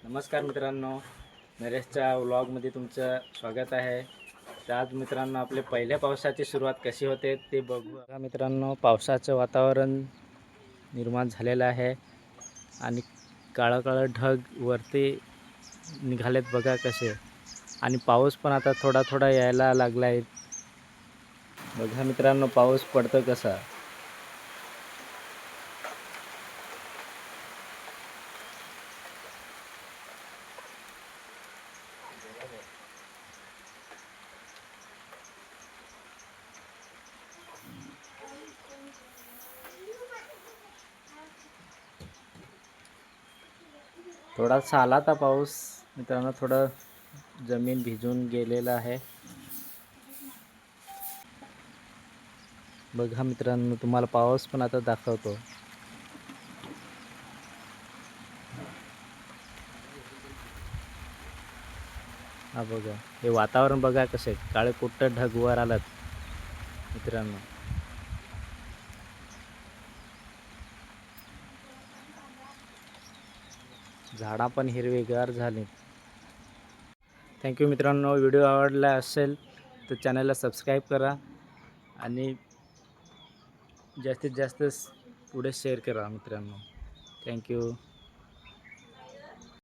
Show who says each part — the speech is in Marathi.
Speaker 1: नमस्कार मित्रांनो, नरेशच्या व्लॉगमध्ये तुमचं स्वागत आहे. तर आज मित्रांनो आपले पहिल्या पावसाची सुरुवात कशी होते ते बघू. बघा मित्रांनो, पावसाचं वातावरण निर्माण झालेलं आहे आणि काळं काळं ढग वरती निघालेत बघा कसे. आणि पाऊस पण आता थोडा थोडा यायला लागला आहे. बघा मित्रांनो, पाऊस पडतो कसा. थोडासा आला था पाऊस मित्रांनो, थोडं जमीन भिजून गेलेलं आहे. बघा मित्रांनो, तुम्हाला पाऊस पण आता दाखवतो. हा बघा, हे वातावरण बघा कसे काळे कुट्ट ढग वर आलात मित्रांनो. झाडा पण हिरवेगार झाले. थँक्यू मित्रांनो. व्हिडिओ आवडला असेल तर चॅनलला सबस्क्राईब करा आणि जास्तीत जास्त पुढे शेअर करा मित्रांनो. थँक्यू.